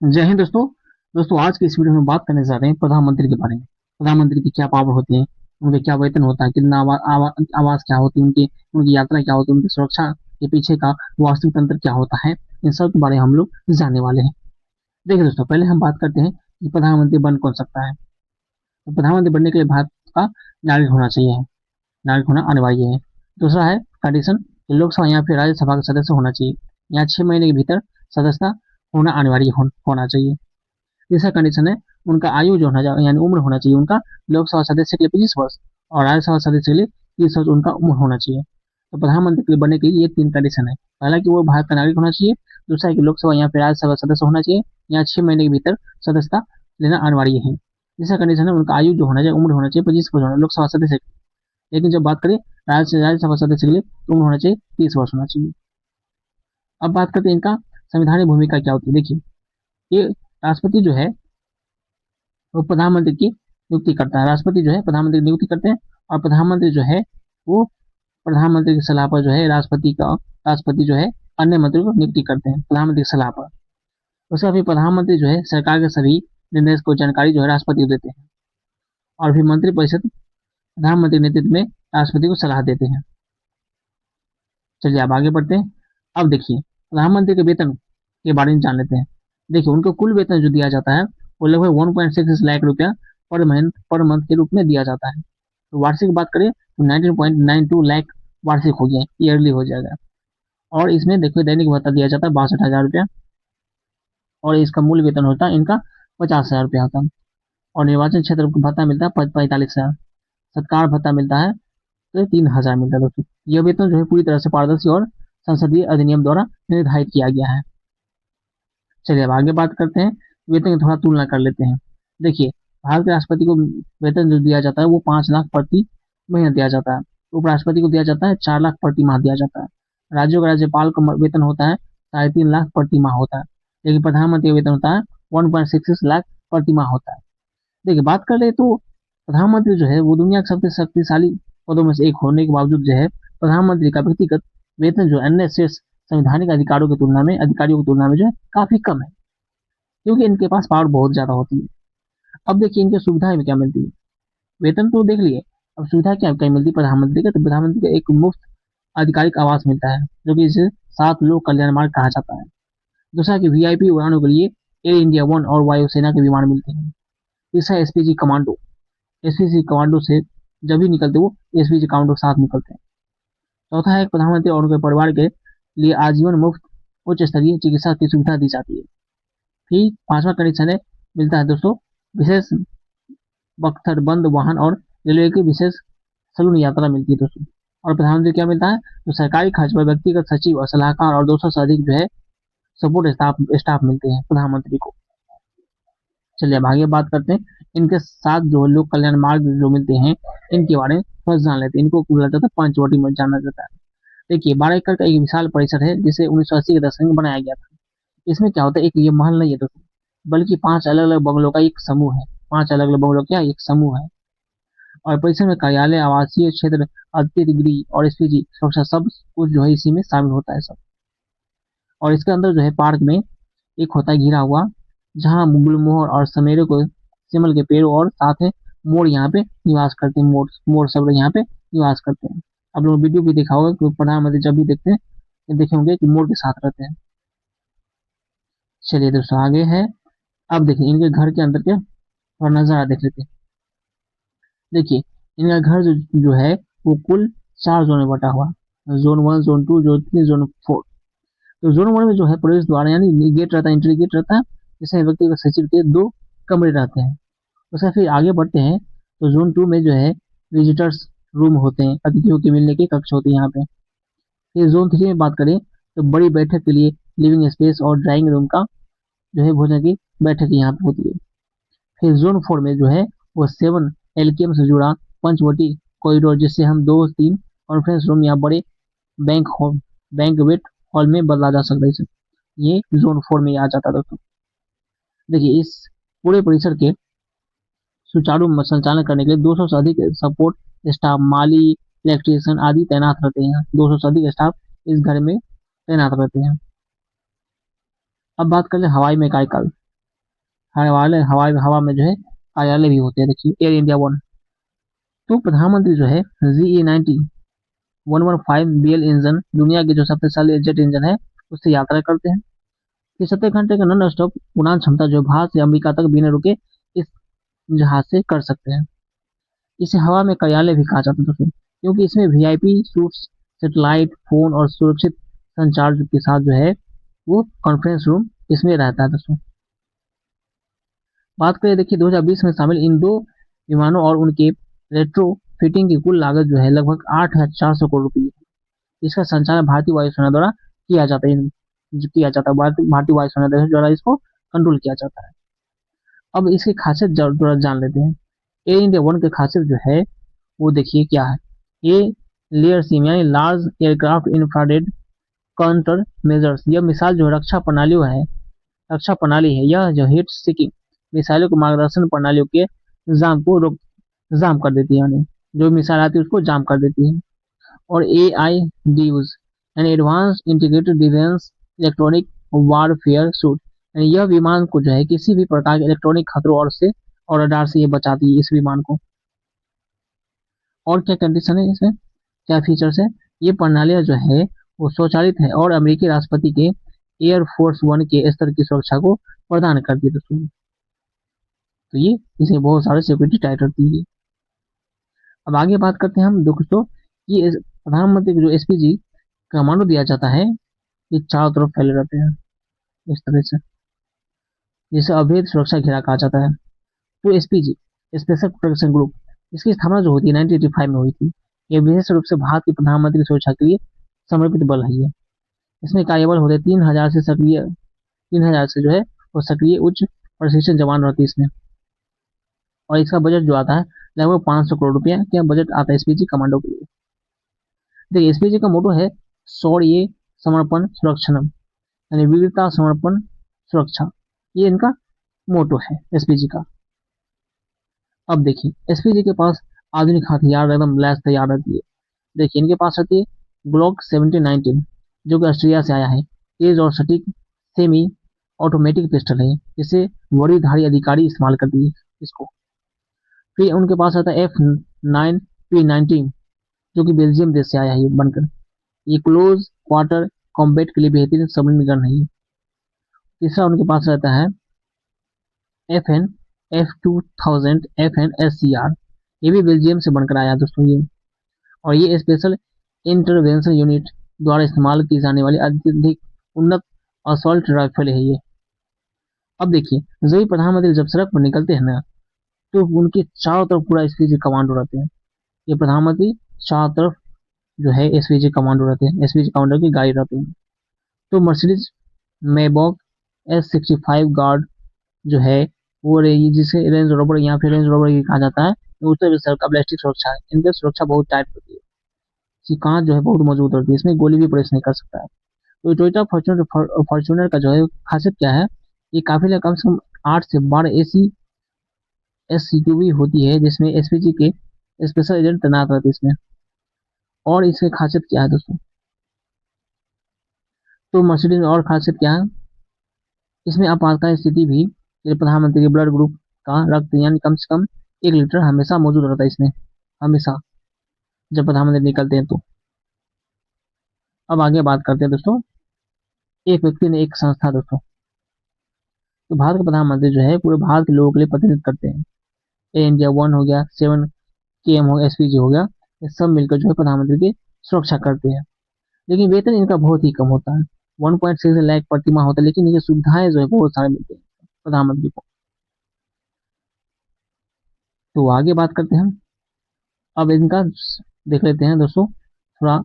जय हिंद दोस्तों। आज की इस वीडियो में बात करने जा रहे हैं प्रधानमंत्री के बारे में। प्रधानमंत्री की क्या पावर होते हैं, उनके क्या वेतन होता है, कितना आवास क्या होती है उनकी, उनकी यात्रा क्या होती है, उनकी सुरक्षा के पीछे का वास्तविक तंत्र क्या होता है, इन सब के बारे में हम लोग जानने वाले हैं। देखिए दोस्तों, पहले हम बात करते हैं कि प्रधानमंत्री बन कौन सकता है। तो प्रधानमंत्री बनने के लिए भारत का नागरिक होना चाहिए, नागरिक होना अनिवार्य है। दूसरा है कंडीशन कि लोकसभा या फिर राज्यसभा का सदस्य होना चाहिए, या 6 महीने के भीतर सदस्यता होना अनिवार्य होना चाहिए। तीसरा कंडीशन है उनका आयु जो होना चाहिए, यानी उम्र होना चाहिए उनका, लोकसभा सदस्य के लिए 25 वर्ष और राज्यसभा सदस्य के लिए 30 वर्ष उनका उम्र होना चाहिए। तो प्रधानमंत्री के लिए बनने के लिए ये 3 कंडीशन है। पहला कि वो भारत का नागरिक होना चाहिए, दूसरा है कि लोकसभा या फिर राज्यसभा सदस्य होना चाहिए, या 6 महीने के भीतर सदस्यता लेना अनिवार्य है। तीसरा कंडीशन है उनका आयु जो होना चाहिए, उम्र होना चाहिए 25 वर्ष होना लोकसभा सदस्य की। लेकिन जब बात करें राज्यसभा सदस्य के लिए तो उम्र होना चाहिए 30 वर्ष होना चाहिए। अब बात करते हैं इनका संवैधानिक भूमिका क्या होती है। देखिए, ये राष्ट्रपति जो है वो प्रधानमंत्री की नियुक्ति करता है। राष्ट्रपति जो है प्रधानमंत्री की नियुक्ति करते हैं, और प्रधानमंत्री जो है वो प्रधानमंत्री की सलाह पर जो है राष्ट्रपति जो है अन्य मंत्री को नियुक्ति करते हैं प्रधानमंत्री की सलाह पर। उसके बाद प्रधानमंत्री जो है सरकार के सभी निर्णय को जानकारी जो है राष्ट्रपति को देते हैं, और फिर मंत्रिपरिषद प्रधानमंत्री के नेतृत्व में राष्ट्रपति को सलाह देते हैं। चलिए अब आगे बढ़ते हैं। अब देखिए प्रधानमंत्री के वेतन के बारे में जान लेते हैं। देखिए उनको कुल वेतन जो दिया जाता है वो लगभग 1.66 लाख रुपया पर मंथ के रूप में दिया जाता है। तो वार्षिक बात करें तो 19.92 लाख वार्षिक हो गया, ईयरली हो जाएगा। और इसमें देखिए दैनिक भत्ता दिया जाता है 62,000 रुपया, और इसका मूल वेतन होता है इनका 50,000 रुपया होता है। और निर्वाचन क्षेत्र को भत्ता मिलता है 45,000। सत्कार भत्ता मिलता है तो 3,000 मिलता है दोस्तों। यह वेतन जो है पूरी तरह से पारदर्शी और संसदीय अधिनियम द्वारा निर्धारित किया गया है। चलिए अब आगे बात करते हैं, वेतन की थोड़ा तुलना कर लेते हैं। देखिए भारत के राष्ट्रपति को वेतन जो दिया जाता है वो 5 लाख प्रति महीना दिया जाता है। उपराष्ट्रपति को दिया जाता है 4 लाख प्रति माह दिया जाता है। राज्यों का राज्यपाल का वेतन होता है 3.5 लाख प्रति माह होता है। लेकिन प्रधानमंत्री का वेतन होता है 1.66 लाख प्रति माह होता है। देखिए बात कर ले तो प्रधानमंत्री जो है वो दुनिया के सबसे शक्तिशाली पदों में से एक होने के बावजूद जो है प्रधानमंत्री का व्यक्तिगत वेतन जो अन्य शीर्ष संवैधानिक अधिकारियों की तुलना में जो है काफी कम है, क्योंकि इनके पास पावर बहुत ज्यादा होती है। अब देखिए इनकी सुविधाएं में क्या मिलती है। वेतन तो देख लिए, अब सुविधा क्या क्या मिलती है प्रधानमंत्री का। तो प्रधानमंत्री का एक मुफ्त आधिकारिक आवास मिलता है, जो कि इसे 7 लोक कल्याण मार्ग कहा जाता है। दूसरा कि वीआईपी उड़ानों के लिए एयर इंडिया वन और वायुसेना के विमान मिलते हैं। तीसरा एसपीजी कमांडो, एसपीजी कमांडो से जब भी निकलते वो एसपीजी कमांडो के साथ निकलते हैं। चौथा है प्रधानमंत्री और उनके परिवार के लिए आजीवन मुफ्त उच्च स्तरीय चिकित्सा की सुविधा दी जाती है। फिर पांचवा कंडीशन है मिलता है दोस्तों विशेष बख्तर बंद वाहन और रेलवे की विशेष सलून यात्रा मिलती है दोस्तों। और प्रधानमंत्री क्या मिलता है तो सरकारी खर्च पर व्यक्तिगत सचिव और सलाहकार और 200 से अधिक जो है सपोर्ट स्टाफ मिलते हैं प्रधानमंत्री को। चलिए अब आगे बात करते हैं इनके साथ जो लोक कल्याण मार्ग जो मिलते हैं इनके बारे में थोड़ा जान लेते हैं। इनको बोला जाता है पंचवटी में जाना जाता है। देखिए 12 एकड़ का एक विशाल परिसर है जिसे 1980 के दशक में बनाया गया था। इसमें क्या होता है, एक ये महल नहीं है दोस्तों, बल्कि 5 अलग अलग बंगलों का एक समूह है। 5 अलग अलग बंगलों का एक समूह है। और परिसर में कार्यालय, आवासीय क्षेत्र, अतिथि गृह और एसपीजी सुरक्षा सब कुछ जो है इसी में शामिल होता है सब। और इसके अंदर जो है पार्क में एक होता है घिरा हुआ, जहाँ गुलमोहर और समेरे को सिमल के पेड़ और साथ है मोर यहाँ पे निवास करते हैं। मोर मोर सब लोग यहाँ पे निवास करते हैं। आप लोग वीडियो भी देखा होगा कि प्रधानमंत्री जब भी देखते हैं देखे होंगे कि मोर के साथ रहते हैं। चलिए दोस्तों आगे है। अब देखिए इनके घर के अंदर के और नजारा देख लेते हैं। देखिए इनका घर जो है वो कुल 4 जोन में बटा हुआ, जोन 1, जोन 2, जोन 3, जोन 4। तो जोन 1 में जो है प्रवेश द्वार यानी गेट रहता है, एंट्री गेट रहता है, जिसमें व्यक्तिगत सचिव के 2 कमरे रहते हैं। उसका फिर आगे बढ़ते हैं तो जोन 2 में जो है विजिटर्स रूम होते हैं, अतिथियों के मिलने के कक्ष होते हैं यहाँ पे। फिर जोन 3 में बात करें तो बड़ी बैठक के लिए लिविंग स्पेस और ड्राइंग रूम का जो है भोजन की बैठक यहाँ पे होती है। फिर जोन 4 में जो है वो 7 LKM से जुड़ा पंचवटी कॉरिडोर, जिससे हम 2-3 कॉन्फ्रेंस रूम या बड़े बैंक हॉल बैंक हॉल में बदला जा सकता है इसे। ये जोन 4 में आ जाता है दोस्तों। देखिए इस पूरे परिसर के सुचारू संचालन करने के लिए 200 से अधिक सपोर्ट स्टाफ, माली, इलेक्ट्रीशियन आदि तैनात रहते हैं। 200 से अधिक स्टाफ इस घर में तैनात रहते हैं। अब बात कर ले हवाई में काय काल। हवा में जो है कार्यालय भी होते हैं। देखिए एयर इंडिया वन। तो प्रधानमंत्री जो है GE90 115BL इंजन, दुनिया के जो शक्तिशाली जेट इंजन है, उससे यात्रा करते हैं। 73 घंटे का नॉन स्टॉप उड़ान क्षमता जो भारत से अमेरिका तक बिना रुके इस जहाज से कर सकते हैं। इसे हवा में कार्यालय भी कहा जाता है दोस्तों, क्योंकि इसमें VIP सूट्स, सैटेलाइट फोन और सुरक्षित संचार के साथ जो है वो कॉन्फ्रेंस रूम इसमें रहता है दोस्तों। बात करें देखिए 2020 में शामिल इन दो विमानों और उनके रेट्रो फिटिंग की कुल लागत जो है लगभग 8,400 करोड़ रुपये है। इसका संचालन भारतीय वायुसेना द्वारा किया जाता है। भारतीय वायुसेना द्वारा इसको कंट्रोल किया जाता है। अब इसकी खासियत जरा जान लेते हैं। एयर इंडिया वन की खासियत जो है वो देखिए क्या है। ये लेयर सिम यानी large aircraft infrared counter measures, यह मिसाइल जो रक्षा प्रणाली है, यह जो हीट सीकिंग मिसाइलों को मार्गदर्शन प्रणालियों के जाम को रोक जाम कर देती है, यानी जो मिसाइल आती है उसको जाम कर देती है। और AIDUs यानी advance integrated defence electronic warfare suit, यानी यह विमान को जो है किसी भी प्रकार के इलेक्ट्रॉनिक खतरों और रडार से ये बचाती है इस विमान को। और क्या कंडीशन है इसमें, क्या फीचर्स है। ये प्रणालियां जो है वो स्वचालित है और अमेरिकी राष्ट्रपति के एयरफोर्स वन के स्तर की सुरक्षा को प्रदान करती है दोस्तों। तो ये इसे बहुत सारे सिक्योरिटी टाइट होती है। अब आगे बात करते हैं हम दोस्तों कि प्रधानमंत्री को जो SPG कमांडो दिया जाता है, ये चारों तरफ फैले रहते हैं इस तरह से, जिसे अवैध सुरक्षा घेरा कहा जाता है। तो SPG स्पेशल प्रोटेक्शन ग्रुप, इसकी स्थापना जो होती है 1985 में हुई थी। ये विशेष रूप से भारत के प्रधानमंत्री की सुरक्षा के लिए समर्पित बल है। ये इसमें कार्यबल होते 3,000 से जो है वो सक्रिय उच्च प्रशिक्षण जवान रहते हैं इसमें। और इसका बजट जो आता है लगभग 500 करोड़ रुपया का बजट आता है SPG कमांडो के लिए। देखिए SPG का मोटो है शौर्य समर्पण सुरक्षणम, यानी वीरता समर्पण सुरक्षा, ये इनका मोटो है SPG का। अब देखिए SPG के पास आधुनिक हथियार एकदम लैस तैयार रहती है। देखिए इनके पास रहती है ग्लॉक 1719 जो कि ऑस्ट्रेलिया से आया है। तेज और सटीक सेमी ऑटोमेटिक पिस्टल है, जिसे वरीधारी अधिकारी इस्तेमाल करती है इसको। फिर उनके पास आता है F9P19 जो कि बेल्जियम देश से आया है ये बनकर। ये क्लोज क्वार्टर कॉम्बैट के लिए बेहतरीन सबमरीन गन है ये। तीसरा उनके पास रहता है FN F2000 FNSCR, ये भी बेल्जियम से बनकर आया दोस्तों ये। और ये स्पेशल इंटरवेंशन यूनिट द्वारा इस्तेमाल की जाने वाली अत्यधिक उन्नत असॉल्ट राइफल है ये। अब देखिए जब भी प्रधानमंत्री जब सड़क पर निकलते हैं ना, तो उनके चारों तरफ पूरा SPG कमांडो रहते हैं। ये प्रधानमंत्री चारों तरफ जो है SPG कमांडो रहते हैं, SPG कमांडो की गाड़ी रहते हैं। तो मर्सिडीज मेबॉक S65 गार्ड जो है वो रही, जिसे रेंज रोवर या फिर रेंज रोवर कहा जाता है, उससे भी सबका बैलिस्टिक सुरक्षा है। इनकी सुरक्षा बहुत टाइट होती है, इसकी कांच जो है बहुत मजबूत होती है, इसमें गोली भी प्रवेश नहीं कर सकता है। तो टोयोटा फॉर्च्यूनर का जो है खासियत क्या है, ये काफिले कम से कम 8 से 12 AC SUV होती है, जिसमें SPG के स्पेशल एजेंट तैनात रहते हैं इसमें। और इसकी खासियत क्या है दोस्तों, तो मर्सिडीज में और खासियत क्या है, इसमें आपातकालीन स्थिति भी प्रधानमंत्री के ब्लड ग्रुप का रक्त यानी कम से कम 1 लीटर हमेशा मौजूद रहता है इसमें, हमेशा जब प्रधानमंत्री निकलते हैं तो। अब आगे बात करते हैं दोस्तों, एक व्यक्ति ने एक संस्था दोस्तों, तो भारत के प्रधानमंत्री जो है पूरे भारत के लोगों के लिए प्रतिनिधित्व करते हैं। एयर इंडिया वन हो गया, 7KM हो गया, SPG हो गया, ये सब मिलकर जो है प्रधानमंत्री की सुरक्षा करते हैं। लेकिन वेतन इनका बहुत ही कम होता है, 1.6 लाख प्रति माह होता है, लेकिन ये सुविधाएं जो है बहुत सारे मिलते हैं प्रधानमंत्री को। तो आगे बात करते हैं हम, अब इनका देख लेते हैं दोस्तों, थोड़ा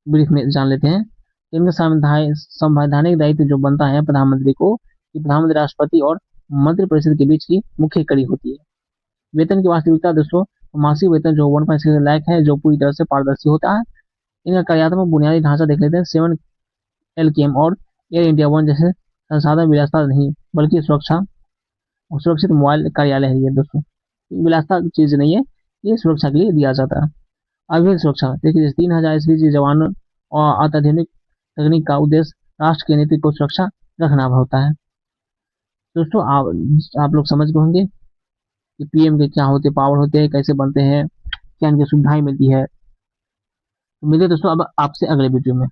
ब्रीफ में जान लेते हैं। इनका संवैधानिक दायित्व जो बनता है प्रधानमंत्री को, कि प्रधानमंत्री राष्ट्रपति और मंत्रिपरिषद के बीच की मुख्य कड़ी होती है। वेतन की वास्तविकता दोस्तों, मासिक वेतन जो 1.6 लाख है, जो पूरी तरह से पारदर्शी होता है। इनका कार्यात्मक बुनियादी ढांचा देख लेते हैं। 7LKM और एयर इंडिया वन जैसे संसाधन विलासता नहीं, बल्कि सुरक्षित मोबाइल कार्यालय है ये दोस्तों। विलासता चीज नहीं है, ये सुरक्षा के लिए दिया जाता है। अवैध सुरक्षा देखिए 3,000 SPG जवानों और अत्याधुनिक तकनीक का उद्देश्य राष्ट्र की नीति को सुरक्षा रखना होता है। दोस्तों आप लोग समझ गए होंगे कि पीएम के क्या होते पावर होते हैं, कैसे बनते हैं, क्या इनकी सुविधाएं मिलती है। तो मिलते हैं दोस्तों अब आपसे अगले वीडियो में।